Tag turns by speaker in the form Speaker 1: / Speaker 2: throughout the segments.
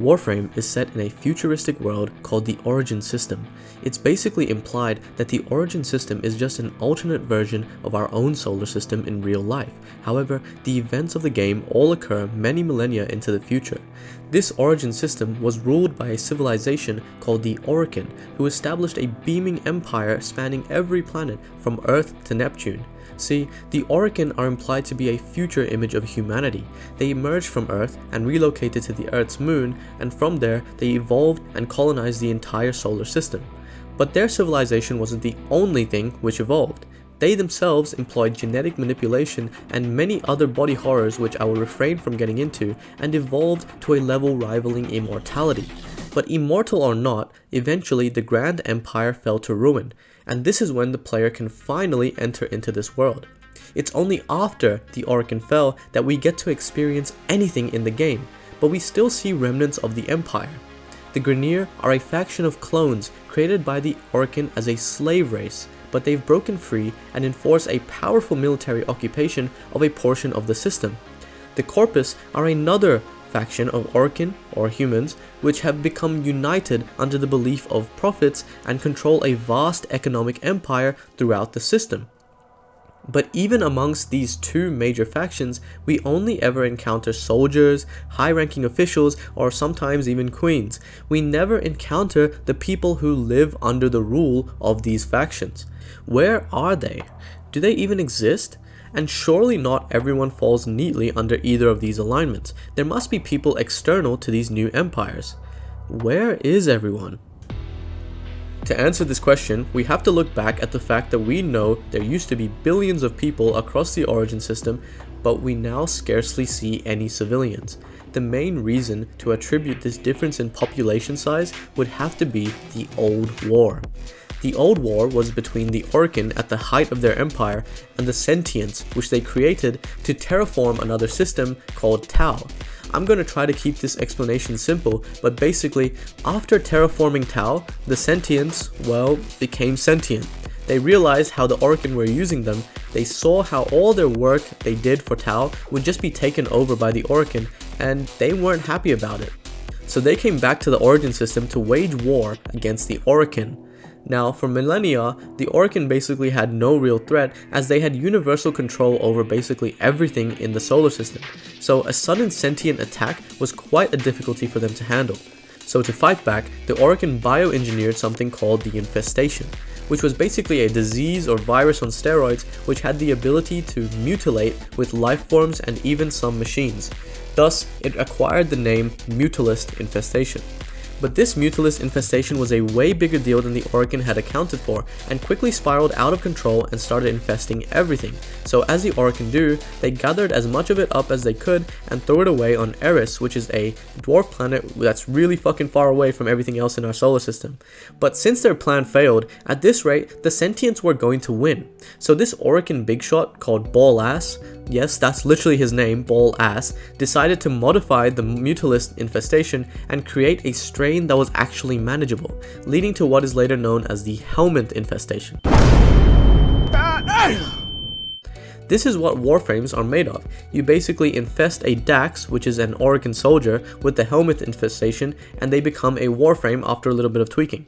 Speaker 1: Warframe is set in a futuristic world called the Origin System. It's basically implied that the Origin System is just an alternate version of our own solar system in real life. However, the events of the game all occur many millennia into the future. This Origin System was ruled by a civilization called the Orokin, who established a beaming empire spanning every planet from Earth to Neptune. See, the Orokin are implied to be a future image of humanity. They emerged from Earth and relocated to the Earth's moon, and from there they evolved and colonized the entire solar system. But their civilization wasn't the only thing which evolved. They themselves employed genetic manipulation and many other body horrors which I will refrain from getting into, and evolved to a level rivaling immortality. But immortal or not, eventually the Grand Empire fell to ruin, and this is when the player can finally enter into this world. It's only after the Orokin fell that we get to experience anything in the game, but we still see remnants of the Empire. The Grineer are a faction of clones created by the Orokin as a slave race, but they've broken free and enforce a powerful military occupation of a portion of the system. The Corpus are another faction of Orokin, or humans, which have become united under the belief of prophets and control a vast economic empire throughout the system. But even amongst these two major factions, we only ever encounter soldiers, high-ranking officials, or sometimes even queens. We never encounter the people who live under the rule of these factions. Where are they? Do they even exist? And surely not everyone falls neatly under either of these alignments. There must be people external to these new empires. Where is everyone? To answer this question, we have to look back at the fact that we know there used to be billions of people across the Origin system, but we now scarcely see any civilians. The main reason to attribute this difference in population size would have to be the Old War. The Old War was between the Orokin at the height of their empire and the Sentients, which they created to terraform another system called Tau. I'm going to try to keep this explanation simple, but basically, after terraforming Tau, the Sentients, well, became sentient. They realized how the Orokin were using them. They saw how all their work they did for Tau would just be taken over by the Orokin, and they weren't happy about it. So they came back to the Origin system to wage war against the Orokin. Now, for millennia, the Orokin basically had no real threat, as they had universal control over basically everything in the solar system, so a sudden sentient attack was quite a difficulty for them to handle. So to fight back, the Orokin bioengineered something called the infestation, which was basically a disease or virus on steroids which had the ability to mutilate with life forms and even some machines. Thus, it acquired the name Mutalist Infestation. But this Mutalist infestation was a way bigger deal than the Orokin had accounted for, and quickly spiraled out of control and started infesting everything. So as the Orokin do, they gathered as much of it up as they could and threw it away on Eris, which is a dwarf planet that's really fucking far away from everything else in our solar system. But since their plan failed, at this rate, the Sentients were going to win. So this Orokin big shot called Ball Ass, yes, that's literally his name, Ball Ass, decided to modify the Mutalist infestation and create a strain that was actually manageable, leading to what is later known as the Helmet infestation. This is what Warframes are made of. You basically infest a Dax, which is an Orokin soldier, with the Helmet infestation, and they become a Warframe after a little bit of tweaking.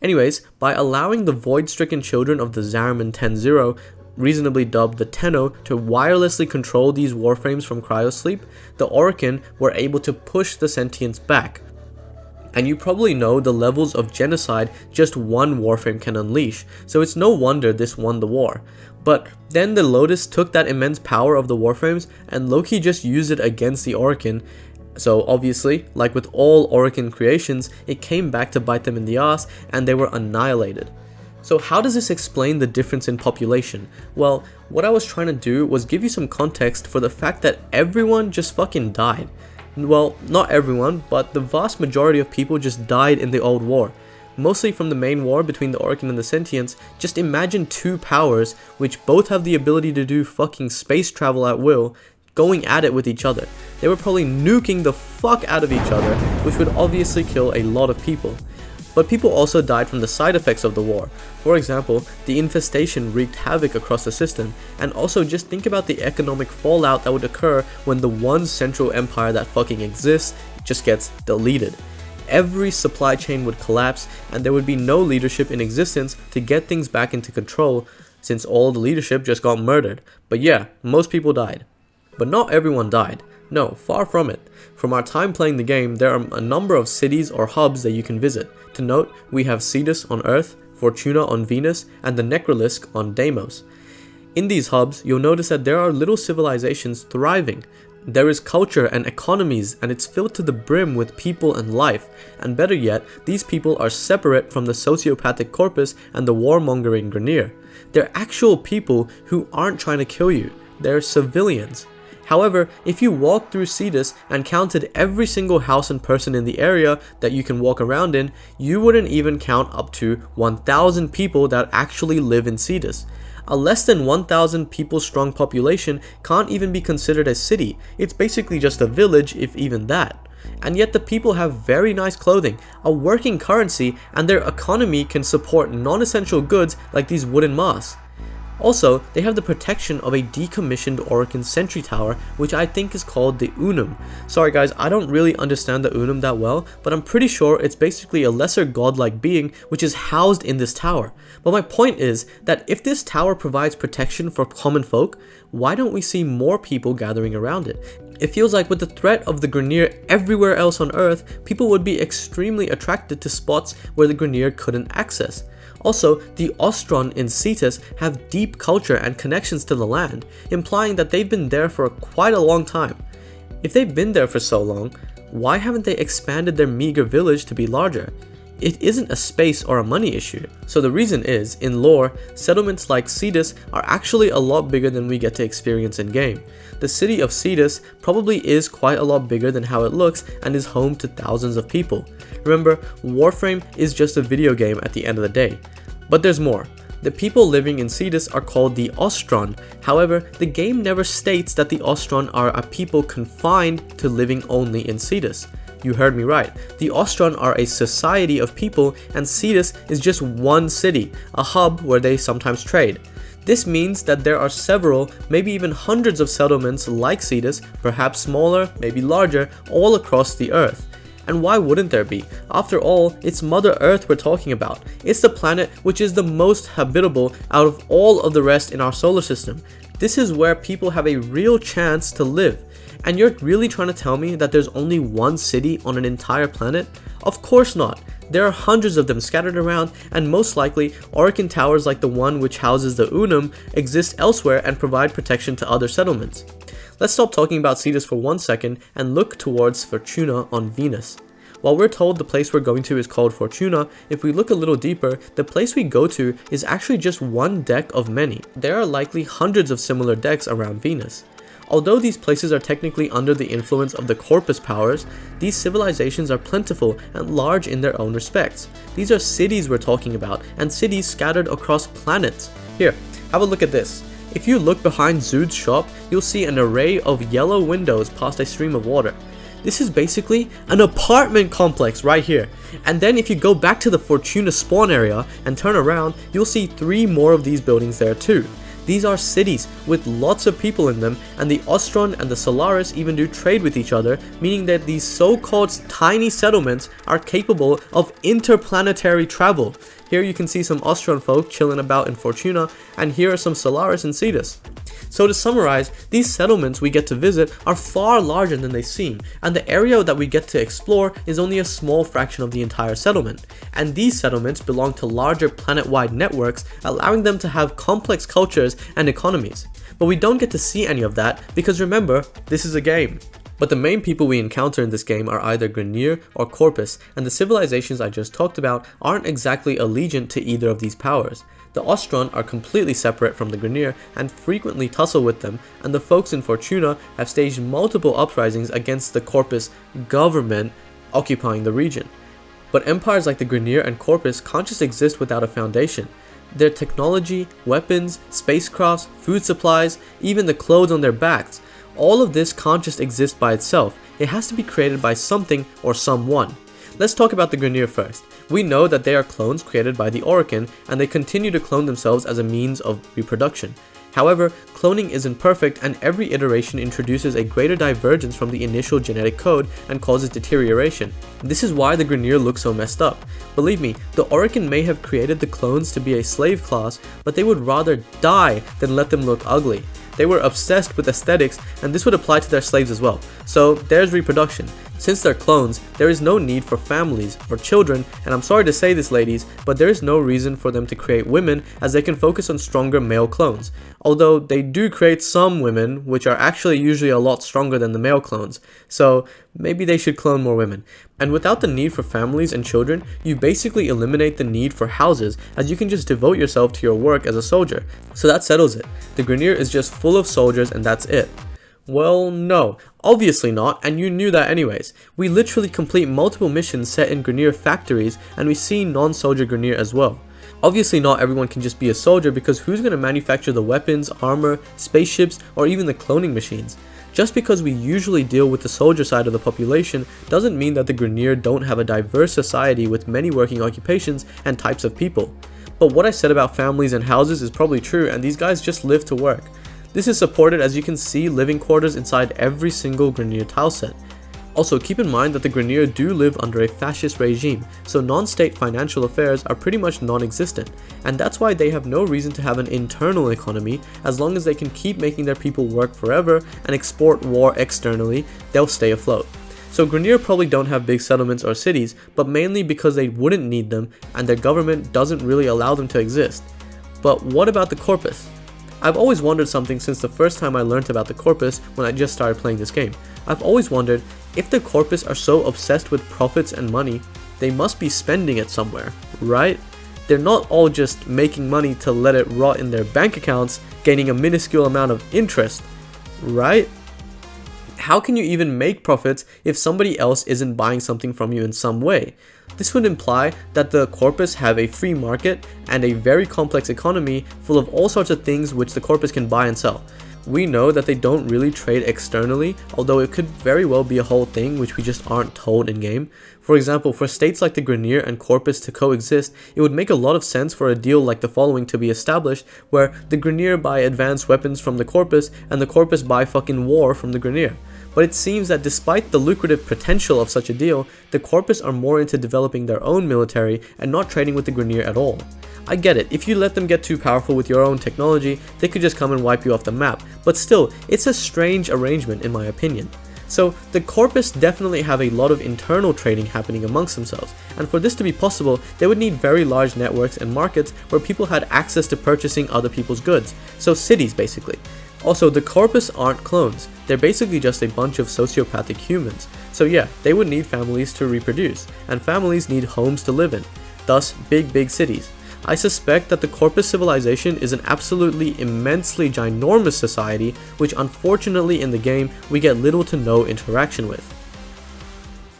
Speaker 1: Anyways, by allowing the void-stricken children of the Zariman 10-0, reasonably dubbed the Tenno, to wirelessly control these Warframes from cryosleep, the Orokin were able to push the Sentients back. And you probably know the levels of genocide just one Warframe can unleash, so it's no wonder this won the war. But then the Lotus took that immense power of the Warframes and Loki just used it against the Orokin. So obviously, like with all Orokin creations, it came back to bite them in the ass and they were annihilated. So how does this explain the difference in population? Well, what I was trying to do was give you some context for the fact that everyone just fucking died. Well, not everyone, but the vast majority of people just died in the Old War. Mostly from the main war between the Orokin and the Sentients. Just imagine two powers, which both have the ability to do fucking space travel at will, going at it with each other. They were probably nuking the fuck out of each other, which would obviously kill a lot of people. but people also died from the side effects of the war. For example, the infestation wreaked havoc across the system, and also just think about the economic fallout that would occur when the one central empire that fucking exists just gets deleted. Every supply chain would collapse, and there would be no leadership in existence to get things back into control, since all the leadership just got murdered. But yeah, most people died. But not everyone died. No, far from it. From our time playing the game, there are a number of cities or hubs that you can visit. To note, we have Cetus on Earth, Fortuna on Venus, and the Necrolisk on Deimos. In these hubs, you'll notice that there are little civilizations thriving. There is culture and economies, and it's filled to the brim with people and life. And better yet, these people are separate from the sociopathic Corpus and the warmongering Grineer. They're actual people who aren't trying to kill you. They're civilians. However, if you walked through Cetus and counted every single house and person in the area that you can walk around in, you wouldn't even count up to 1,000 people that actually live in Cetus. A less than 1,000 people strong population can't even be considered a city. It's basically just a village, if even that. And yet the people have very nice clothing, a working currency, and their economy can support non-essential goods like these wooden masks. Also, they have the protection of a decommissioned Orokin sentry tower, which I think is called the Unum. Sorry guys, I don't really understand the Unum that well, but I'm pretty sure it's basically a lesser godlike being which is housed in this tower. But my point is that if this tower provides protection for common folk, why don't we see more people gathering around it? It feels like with the threat of the Grineer everywhere else on Earth, people would be extremely attracted to spots where the Grineer couldn't access. Also, the Ostron in Cetus have deep culture and connections to the land, implying that they've been there for quite a long time. If they've been there for so long, why haven't they expanded their meager village to be larger? It isn't a space or a money issue. So the reason is, in lore, settlements like Cetus are actually a lot bigger than we get to experience in game. The city of Cetus probably is quite a lot bigger than how it looks and is home to thousands of people. Remember, Warframe is just a video game at the end of the day. But there's more. The people living in Cetus are called the Ostron. However, the game never states that the Ostron are a people confined to living only in Cetus. You heard me right. The Ostron are a society of people, and Cetus is just one city, a hub where they sometimes trade. This means that there are several, maybe even hundreds of settlements like Cetus, perhaps smaller, maybe larger, all across the Earth. And why wouldn't there be? After all, it's Mother Earth we're talking about. It's the planet which is the most habitable out of all of the rest in our solar system. This is where people have a real chance to live. And you're really trying to tell me that there's only one city on an entire planet? Of course not. There are hundreds of them scattered around, and most likely, Orokin towers like the one which houses the Unum exist elsewhere and provide protection to other settlements. Let's stop talking about Cetus for 1 second and look towards Fortuna on Venus. While we're told the place we're going to is called Fortuna, if we look a little deeper, the place we go to is actually just one deck of many. There are likely hundreds of similar decks around Venus. Although these places are technically under the influence of the Corpus powers, these civilizations are plentiful and large in their own respects. These are cities we're talking about, and cities scattered across planets. Here, have a look at this. If you look behind Zood's shop, you'll see an array of yellow windows past a stream of water. This is basically an apartment complex right here. And then if you go back to the Fortuna spawn area and turn around, you'll see 3 more of these buildings there too. These are cities with lots of people in them, and the Ostron and the Solaris even do trade with each other, meaning that these so-called tiny settlements are capable of interplanetary travel. Here you can see some Ostron folk chilling about in Fortuna, and here are some Solaris in Cetus. So to summarize, these settlements we get to visit are far larger than they seem, and the area that we get to explore is only a small fraction of the entire settlement. And these settlements belong to larger planet-wide networks, allowing them to have complex cultures and economies. But we don't get to see any of that because remember, this is a game. But the main people we encounter in this game are either Grineer or Corpus, and the civilizations I just talked about aren't exactly allegiant to either of these powers. The Ostron are completely separate from the Grineer and frequently tussle with them, and the folks in Fortuna have staged multiple uprisings against the Corpus government occupying the region. But empires like the Grineer and Corpus can't just exist without a foundation. Their technology, weapons, spacecrafts, food supplies, even the clothes on their backs, all of this can't just exist by itself. It has to be created by something or someone. Let's talk about the Grineer first. We know that they are clones created by the Orokin, and they continue to clone themselves as a means of reproduction. However, cloning isn't perfect, and every iteration introduces a greater divergence from the initial genetic code and causes deterioration. This is why the Grineer look so messed up. Believe me, the Orokin may have created the clones to be a slave class, but they would rather die than let them look ugly. They were obsessed with aesthetics, and this would apply to their slaves as well. So there's reproduction. Since they're clones, there is no need for families or children, and I'm sorry to say this, ladies, but there is no reason for them to create women, as they can focus on stronger male clones. Although they do create some women, which are actually usually a lot stronger than the male clones, so maybe they should clone more women. And without the need for families and children, you basically eliminate the need for houses, as you can just devote yourself to your work as a soldier. So that settles it. The Grineer is just full of soldiers and that's it. Well, no, obviously not, and you knew that anyways. We literally complete multiple missions set in Grineer factories, and we see non-soldier Grineer as well. Obviously not everyone can just be a soldier, because who's going to manufacture the weapons, armor, spaceships, or even the cloning machines? Just because we usually deal with the soldier side of the population doesn't mean that the Grineer don't have a diverse society with many working occupations and types of people. But what I said about families and houses is probably true, and these guys just live to work. This is supported, as you can see, living quarters inside every single Grineer tileset. Also, keep in mind that the Grineer do live under a fascist regime, so non-state financial affairs are pretty much non-existent, and that's why they have no reason to have an internal economy. As long as they can keep making their people work forever and export war externally, they'll stay afloat. So Grineer probably don't have big settlements or cities, but mainly because they wouldn't need them and their government doesn't really allow them to exist. But what about the Corpus? I've always wondered something since the first time I learned about the Corpus when I just started playing this game. I've always wondered, if the Corpus are so obsessed with profits and money, they must be spending it somewhere, right? They're not all just making money to let it rot in their bank accounts, gaining a minuscule amount of interest, right? How can you even make profits if somebody else isn't buying something from you in some way? This would imply that the Corpus have a free market and a very complex economy full of all sorts of things which the Corpus can buy and sell. We know that they don't really trade externally, although it could very well be a whole thing which we just aren't told in game. For example, for states like the Grineer and Corpus to coexist, it would make a lot of sense for a deal like the following to be established, where the Grineer buy advanced weapons from the Corpus and the Corpus buy fucking war from the Grineer. But it seems that despite the lucrative potential of such a deal, the Corpus are more into developing their own military and not trading with the Grineer at all. I get it, if you let them get too powerful with your own technology, they could just come and wipe you off the map, but still, it's a strange arrangement in my opinion. So the Corpus definitely have a lot of internal trading happening amongst themselves, and for this to be possible, they would need very large networks and markets where people had access to purchasing other people's goods, so cities basically. Also, the Corpus aren't clones, they're basically just a bunch of sociopathic humans, so yeah, they would need families to reproduce, and families need homes to live in, thus big cities. I suspect that the Corpus civilization is an absolutely immensely ginormous society, which unfortunately in the game we get little to no interaction with.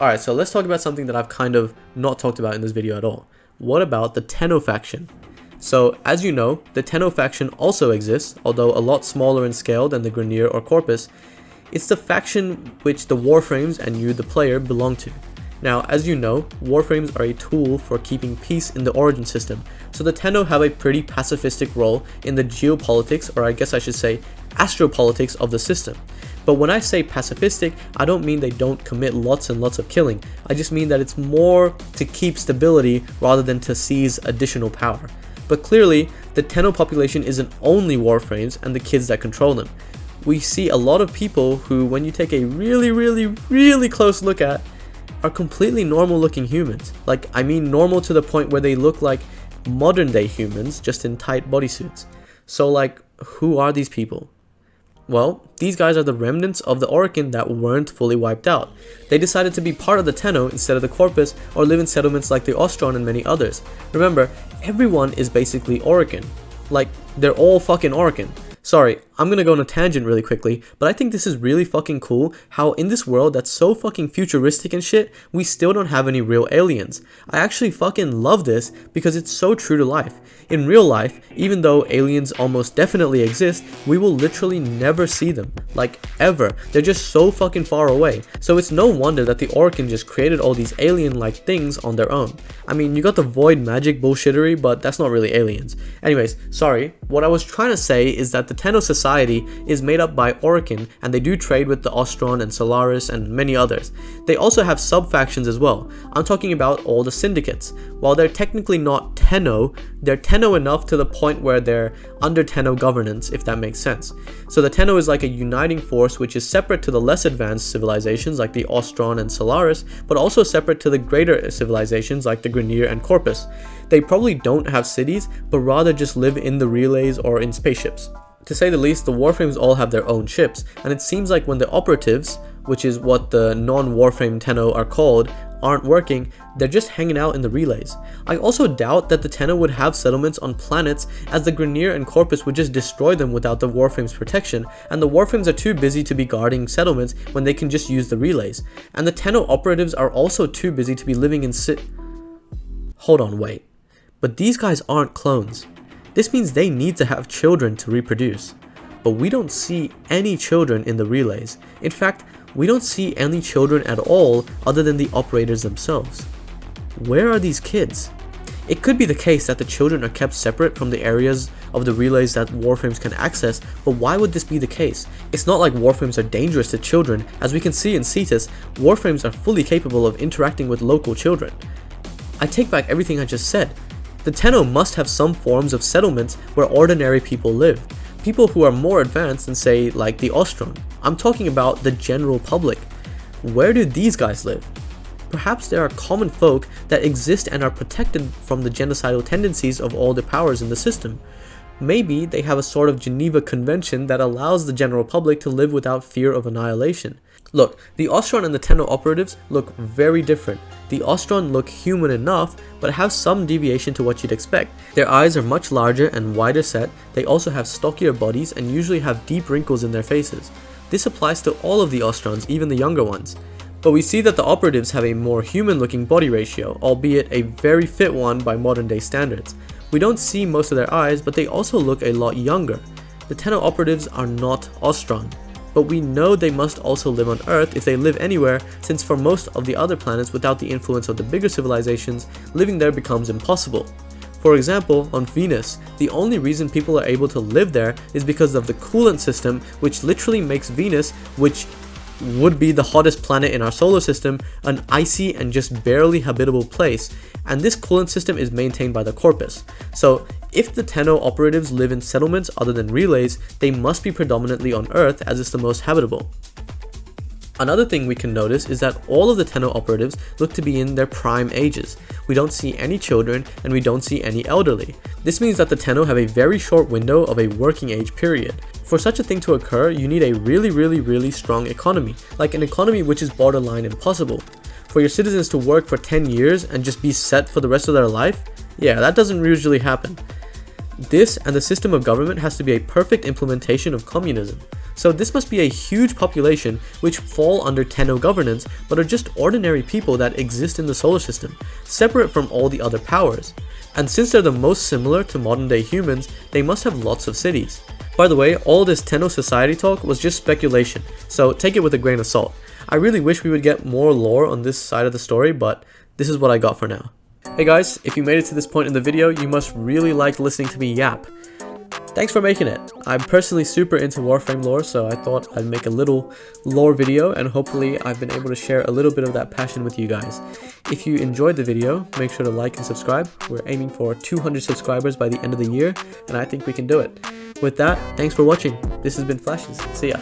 Speaker 1: Alright, so let's talk about something that I've kind of not talked about in this video at all. What about the Tenno faction? So, as you know, the Tenno faction also exists, although a lot smaller in scale than the Grineer or Corpus. It's the faction which the Warframes and you, the player, belong to. Now, as you know, Warframes are a tool for keeping peace in the Origin system, so the Tenno have a pretty pacifistic role in the geopolitics, or I guess I should say, astropolitics of the system. But when I say pacifistic, I don't mean they don't commit lots and lots of killing, I just mean that it's more to keep stability rather than to seize additional power. But clearly, the Tenno population isn't only Warframes and the kids that control them. We see a lot of people who, when you take a really close look at, are completely normal looking humans. Like, I mean normal to the point where they look like modern day humans, just in tight bodysuits. So like, who are these people? Well, these guys are the remnants of the Orokin that weren't fully wiped out. They decided to be part of the Tenno instead of the Corpus, or live in settlements like the Ostron and many others. Remember, everyone is basically Orokin. Like, they're all fucking Orokin. Sorry, I'm gonna go on a tangent really quickly, but I think this is really fucking cool how in this world that's so fucking futuristic and shit, we still don't have any real aliens. I actually fucking love this because it's so true to life. In real life, even though aliens almost definitely exist, we will literally never see them. Like, ever. They're just so fucking far away. So it's no wonder that the Orokin just created all these alien-like things on their own. I mean, you got the void magic bullshittery, but that's not really aliens. Anyways, sorry. What I was trying to say is that the Tenno society is made up by Orokin, and they do trade with the Ostron and Solaris and many others. They also have sub-factions as well. I'm talking about all the syndicates. While they're technically not Tenno, they're Tenno enough to the point where they're under Tenno governance, if that makes sense. So the Tenno is like a uniting force which is separate to the less advanced civilizations like the Ostron and Solaris, but also separate to the greater civilizations like the Grineer and Corpus. They probably don't have cities, but rather just live in the relays or in spaceships. To say the least, the Warframes all have their own ships, and it seems like when the operatives, which is what the non-Warframe Tenno are called, aren't working, they're just hanging out in the relays. I also doubt that the Tenno would have settlements on planets, as the Grineer and Corpus would just destroy them without the Warframe's protection, and the Warframes are too busy to be guarding settlements when they can just use the relays. And the Tenno operatives are also too busy to be living in Hold on, wait. But these guys aren't clones. This means they need to have children to reproduce. But we don't see any children in the relays. In fact, we don't see any children at all other than the operators themselves. Where are these kids? It could be the case that the children are kept separate from the areas of the relays that Warframes can access, but why would this be the case? It's not like Warframes are dangerous to children. As we can see in Cetus, Warframes are fully capable of interacting with local children. I take back everything I just said. The Tenno must have some forms of settlements where ordinary people live. People who are more advanced than, say, like the Ostron. I'm talking about the general public. Where do these guys live? Perhaps there are common folk that exist and are protected from the genocidal tendencies of all the powers in the system. Maybe they have a sort of Geneva Convention that allows the general public to live without fear of annihilation. Look, the Ostron and the Tenno operatives look very different. The Ostron look human enough, but have some deviation to what you'd expect. Their eyes are much larger and wider set. They also have stockier bodies and usually have deep wrinkles in their faces. This applies to all of the Ostrons, even the younger ones. But we see that the operatives have a more human-looking body ratio, albeit a very fit one by modern-day standards. We don't see most of their eyes, but they also look a lot younger. The Tenno operatives are not Ostron. But we know they must also live on Earth if they live anywhere, since for most of the other planets without the influence of the bigger civilizations, living there becomes impossible. For example, on Venus, the only reason people are able to live there is because of the coolant system, which literally makes Venus, which would be the hottest planet in our solar system, an icy and just barely habitable place, and this coolant system is maintained by the Corpus. So if the Tenno operatives live in settlements other than relays, they must be predominantly on Earth as it's the most habitable. Another thing we can notice is that all of the Tenno operatives look to be in their prime ages. We don't see any children and we don't see any elderly. This means that the Tenno have a very short window of a working age period. For such a thing to occur, you need a really strong economy, like an economy which is borderline impossible. For your citizens to work for 10 years and just be set for the rest of their life? Yeah, that doesn't usually happen. This and the system of government has to be a perfect implementation of communism. So this must be a huge population which fall under Tenno governance but are just ordinary people that exist in the solar system, separate from all the other powers. And since they're the most similar to modern day humans, they must have lots of cities. By the way, all this Tenno society talk was just speculation, so take it with a grain of salt. I really wish we would get more lore on this side of the story, but this is what I got for now. Hey guys, if you made it to this point in the video, you must really like listening to me yap. Thanks for making it. I'm personally super into Warframe lore, so I thought I'd make a little lore video, and hopefully I've been able to share a little bit of that passion with you guys. If you enjoyed the video, make sure to like and subscribe. We're aiming for 200 subscribers by the end of the year, and I think we can do it. With that, thanks for watching. This has been Flashes. See ya.